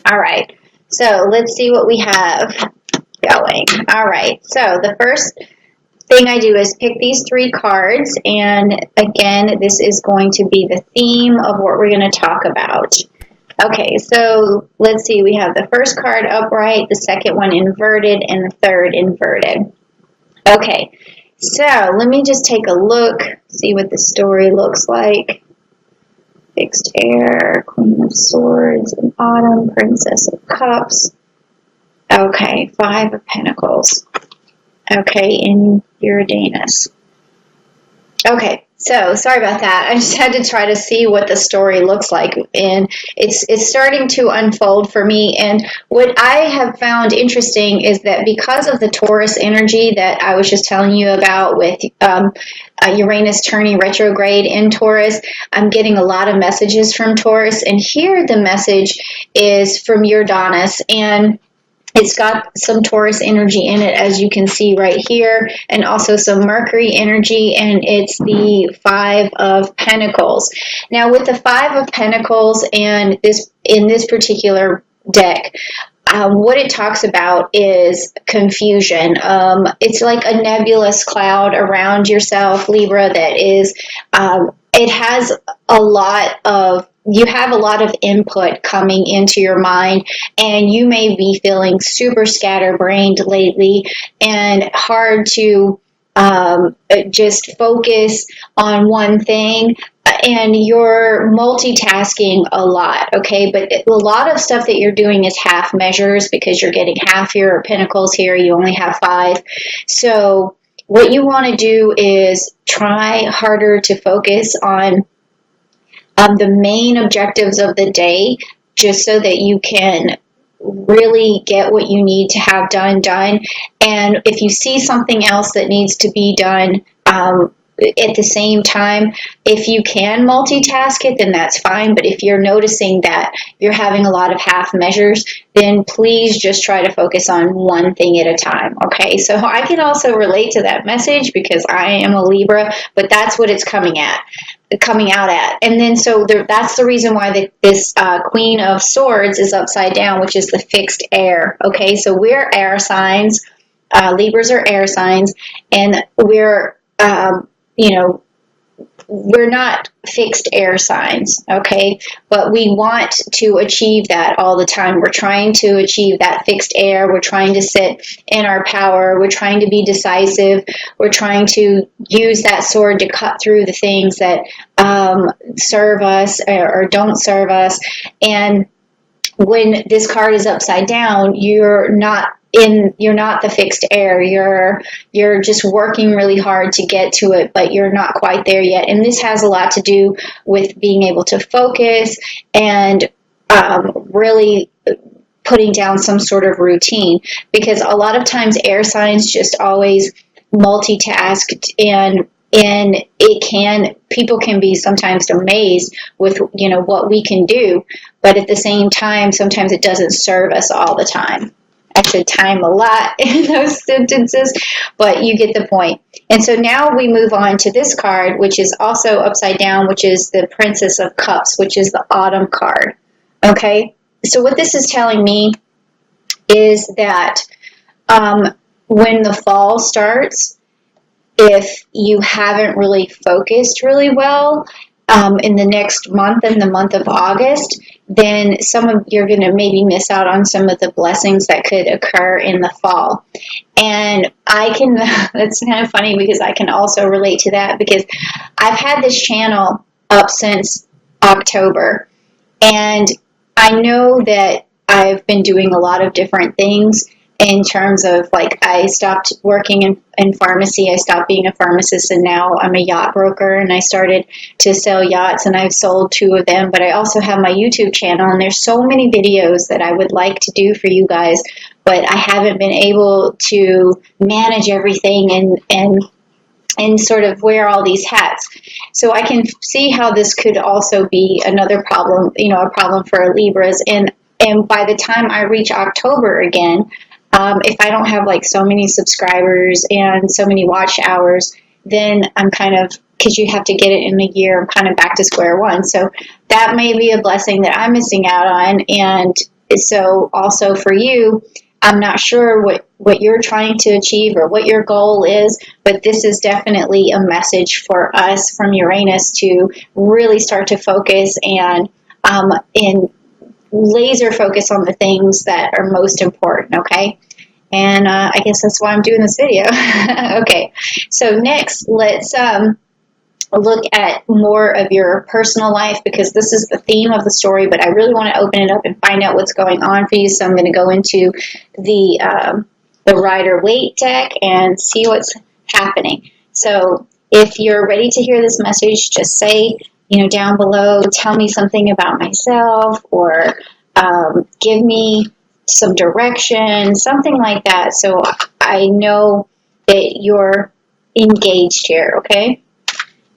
All right. So let's see what we have going. All right. So the first thing I do is pick these 3 cards, and again, this is going to be the theme of what we're going to talk about. Okay, so let's see. We have the first card upright, the second one inverted, and the third inverted. Okay, so let me just take a look, see what the story looks like. Fixed air, Queen of Swords, and Autumn, Princess of Cups. Okay, 5 of Pentacles. Okay, in Uranus. Okay, so sorry about that. I just had to try to see what the story looks like, and it's starting to unfold for me. And what I have found interesting is that because of the Taurus energy that I was just telling you about with Uranus turning retrograde in Taurus, I'm getting a lot of messages from Taurus, and here the message is from Uranus, and it's got some Taurus energy in it, as you can see right here, and also some Mercury energy, and it's the 5 of Pentacles. Now, with the 5 of Pentacles and in this particular deck, what it talks about is confusion. It's like a nebulous cloud around yourself, Libra, that is, it has a lot of, you have a lot of input coming into your mind, and you may be feeling super scatterbrained lately and hard to just focus on one thing, and you're multitasking a lot, okay? But a lot of stuff that you're doing is half measures because you're getting half your pentacles here. You only have 5. So what you want to do is try harder to focus on the main objectives of the day, just so that you can really get what you need to have done. And if you see something else that needs to be done at the same time, if you can multitask it, then that's fine. But if you're noticing that you're having a lot of half measures, then please just try to focus on one thing at a time. Okay, so I can also relate to that message because I am a Libra, but that's what it's coming out at. And then so that's the reason why this Queen of Swords is upside down, which is the fixed air. Okay, so we're air signs. Libras are air signs, and we're we're not fixed air signs, okay? But we want to achieve that all the time. We're trying to achieve that fixed air. We're trying to sit in our power. We're trying to be decisive. We're trying to use that sword to cut through the things that serve us or don't serve us. And when this card is upside down, you're not the fixed air. You're just working really hard to get to it, but you're not quite there yet. And this has a lot to do with being able to focus and really putting down some sort of routine, because a lot of times air signs just always multitask, and people can be sometimes amazed with what we can do, but at the same time sometimes it doesn't serve us all the time. I said time a lot in those sentences, but you get the point. And so now we move on to this card, which is also upside down, which is the Princess of Cups, which is the Autumn card. Okay, so what this is telling me is that when the fall starts, if you haven't really focused really well in the next month, in the month of August, then you're going to maybe miss out on some of the blessings that could occur in the fall. And that's kind of funny because I can also relate to that, because I've had this channel up since October, and I know that I've been doing a lot of different things in terms of, like, I stopped working in pharmacy. I stopped being a pharmacist, and now I'm a yacht broker, and I started to sell yachts, and I've sold 2 of them. But I also have my YouTube channel, and there's so many videos that I would like to do for you guys, but I haven't been able to manage everything and sort of wear all these hats. So I can see how this could also be another problem, a problem for Libras. And by the time I reach October again, if I don't have like so many subscribers and so many watch hours, then I'm kind of, because you have to get it in a year, I'm kind of back to square one. So that may be a blessing that I'm missing out on. And So also for you, I'm not sure what you're trying to achieve or what your goal is, but this is definitely a message for us from Uranus to really start to focus and laser focus on the things that are most important, okay? And I guess that's why I'm doing this video. Okay, so next, let's look at more of your personal life, because this is the theme of the story, but I really want to open it up and find out what's going on for you. So I'm going to go into the Rider-Waite deck and see what's happening. So if you're ready to hear this message, just say, down below, tell me something about myself, or give me some direction, something like that, so I know that you're engaged here, okay?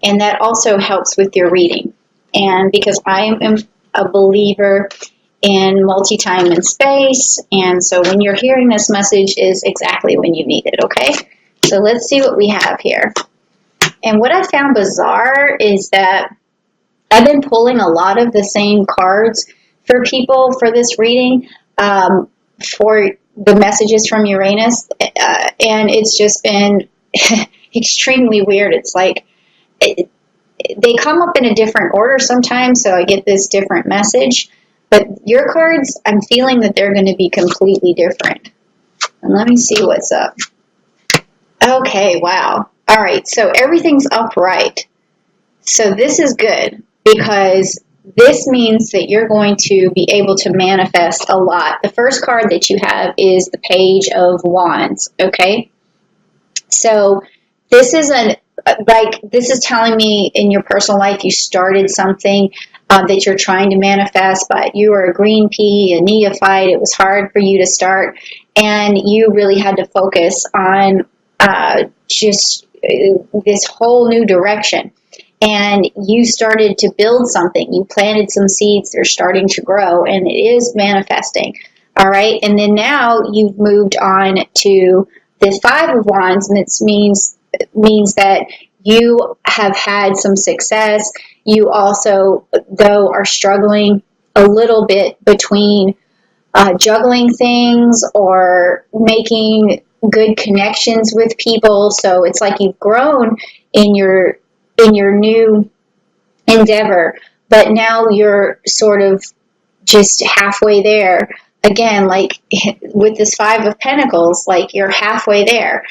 And that also helps with your reading. And because I am a believer in multi-time and space, and so when you're hearing this message is exactly when you need it, okay? So let's see what we have here. And what I found bizarre is that I've been pulling a lot of the same cards for people for this reading, for the messages from Uranus, and it's just been extremely weird. It's like they come up in a different order sometimes, so I get this different message, but your cards, I'm feeling that they're going to be completely different. And let me see what's up. Okay, wow. All right, so everything's upright. So this is good, because this means that you're going to be able to manifest a lot. The first card that you have is the Page of Wands, okay? So this is this is telling me in your personal life you started something that you're trying to manifest, but you were a green pea, a neophyte. It was hard for you to start, and you really had to focus on just this whole new direction. And you started to build something. You planted some seeds. They're starting to grow, and it is manifesting. All right. And then now you've moved on to the Five of Wands, and it means that you have had some success. You also, though, are struggling a little bit between juggling things or making good connections with people. So it's like you've grown in your new endeavor, but now you're sort of just halfway there. Again, like with this Five of Pentacles, like you're halfway there.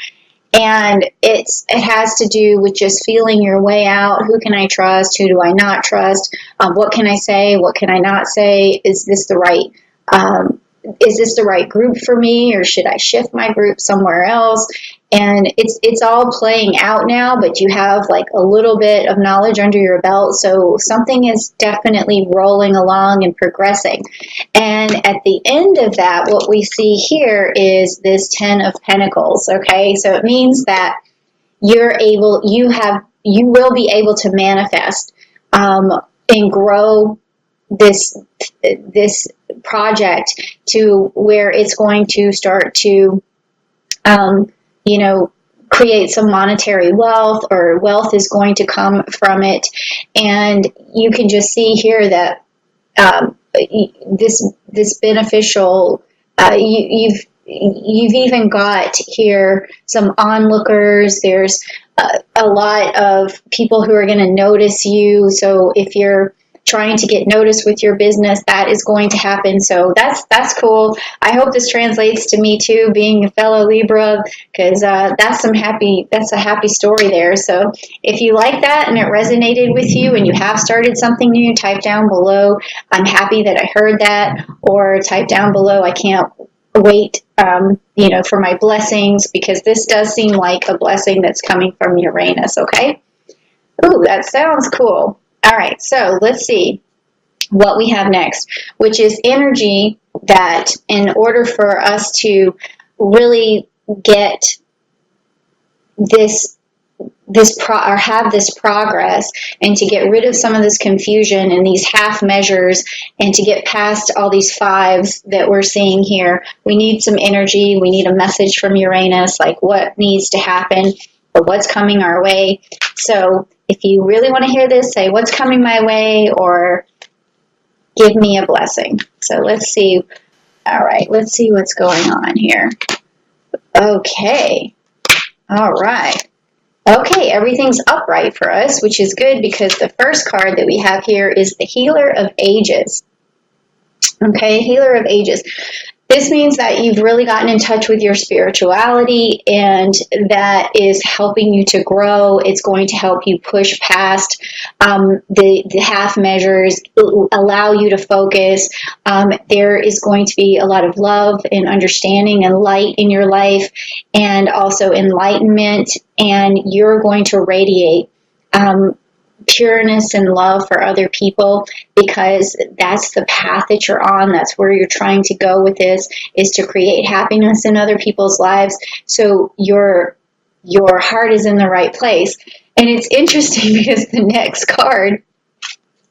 And it has to do with just feeling your way out. Who can I trust? Who do I not trust? What can I say? What can I not say? Is this the right group for me, or should I shift my group somewhere else? And it's all playing out now, but you have like a little bit of knowledge under your belt, so something is definitely rolling along and progressing. And at the end of that, what we see here is this Ten of Pentacles, okay? So it means that you will be able to manifest and grow this project to where it's going to start to create some monetary wealth, or wealth is going to come from it. And you can just see here that this beneficial, you've even got here some onlookers. There's a lot of people who are going to notice you. So if you're trying to get noticed with your business, that is going to happen. So that's cool. I hope this translates to me too, being a fellow Libra, because that's a happy story there. So if you like that and it resonated with you and you have started something new, type down below, I'm happy that I heard that, or type down below, I can't wait for my blessings, because this does seem like a blessing that's coming from Uranus, okay? Ooh, that sounds cool. All right, so let's see what we have next, which is energy that in order for us to really get have this progress, and to get rid of some of this confusion and these half measures, and to get past all these fives that we're seeing here, we need some energy. We need a message from Uranus, like what needs to happen, or what's coming our way. So if you really want to hear this, say what's coming my way, or give me a blessing. So let's see All right, let's see what's going on here. Okay. All right. Okay, everything's upright for us, which is good because the first card that we have here is the Healer of Ages. Okay, Healer of Ages. This means that you've really gotten in touch with your spirituality, and that is helping you to grow. It's going to help you push past the half measures, allow you to focus. There is going to be a lot of love and understanding and light in your life, and also enlightenment, and you're going to radiate pureness and love for other people, because that's the path that you're on. That's where you're trying to go with this, is to create happiness in other people's lives. So your heart is in the right place. And it's interesting because the next card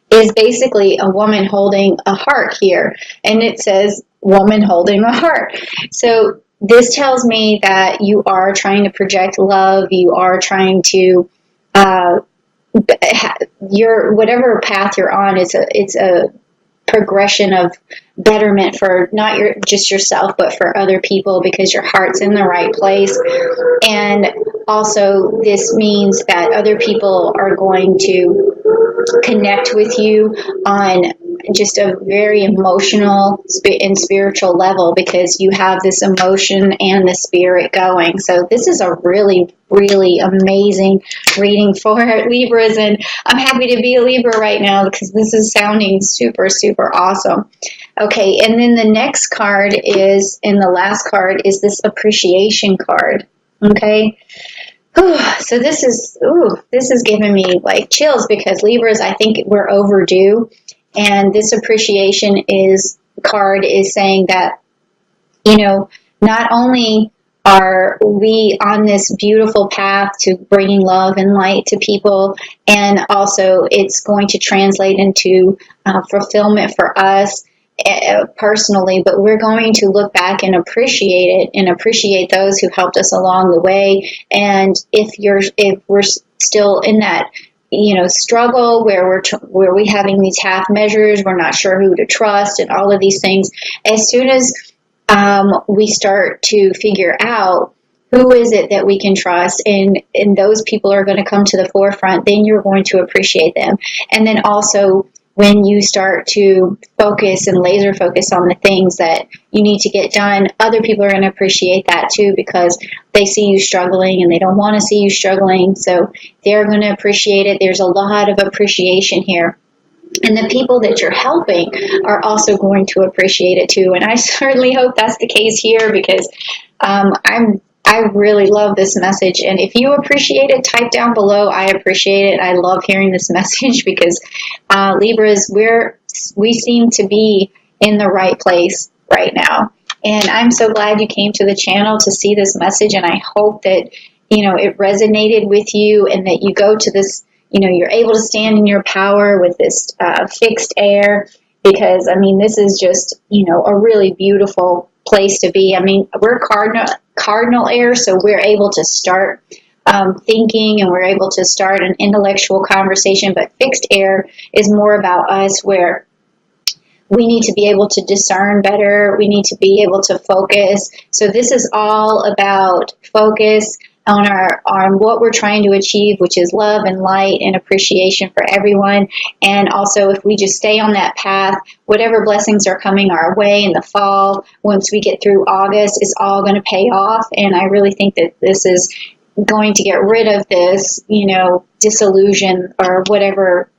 is basically a woman holding a heart here, and it says woman holding a heart. So this tells me that you are trying to project love. You are trying to whatever path you're on, it's a progression of betterment for not just yourself, but for other people, because your heart's in the right place. And also this means that other people are going to connect with you on just a very emotional and spiritual level, because you have this emotion and the spirit going. So this is a really, really amazing reading for Libras, and I'm happy to be a Libra right now because this is sounding super, super awesome. Okay, and then the next card is, and the last card is this appreciation card. Okay. So this is giving me like chills, because Libras, I think we're overdue. And this appreciation card is saying that, not only are we on this beautiful path to bringing love and light to people, and also it's going to translate into fulfillment for us personally, but we're going to look back and appreciate it, and appreciate those who helped us along the way. And if we're still in that struggle where we're having these half measures, we're not sure who to trust and all of these things, as soon as we start to figure out who is it that we can trust, and those people are going to come to the forefront, then you're going to appreciate them. And then also, when you start to focus and laser focus on the things that you need to get done, other people are going to appreciate that too, because they see you struggling and they don't want to see you struggling. So they're going to appreciate it. There's a lot of appreciation here. And the people that you're helping are also going to appreciate it too. And I certainly hope that's the case here, because I really love this message. And if you appreciate it, type down below, I appreciate it. I love hearing this message, because Libras, we seem to be in the right place right now. And I'm so glad you came to the channel to see this message. And I hope that, it resonated with you, and that you go to this, you're able to stand in your power with this fixed air, because, this is just, a really beautiful place to be. We're cardinal air, so we're able to start thinking, and we're able to start an intellectual conversation. But fixed air is more about us, where we need to be able to discern better. We need to be able to focus. So this is all about focus on what we're trying to achieve, which is love and light and appreciation for everyone. And also, if we just stay on that path, whatever blessings are coming our way in the fall, once we get through August, is all going to pay off. And I really think that this is going to get rid of this, disillusion or whatever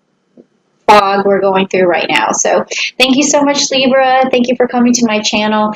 fog we're going through right now. So thank you so much, Libra. Thank you for coming to my channel.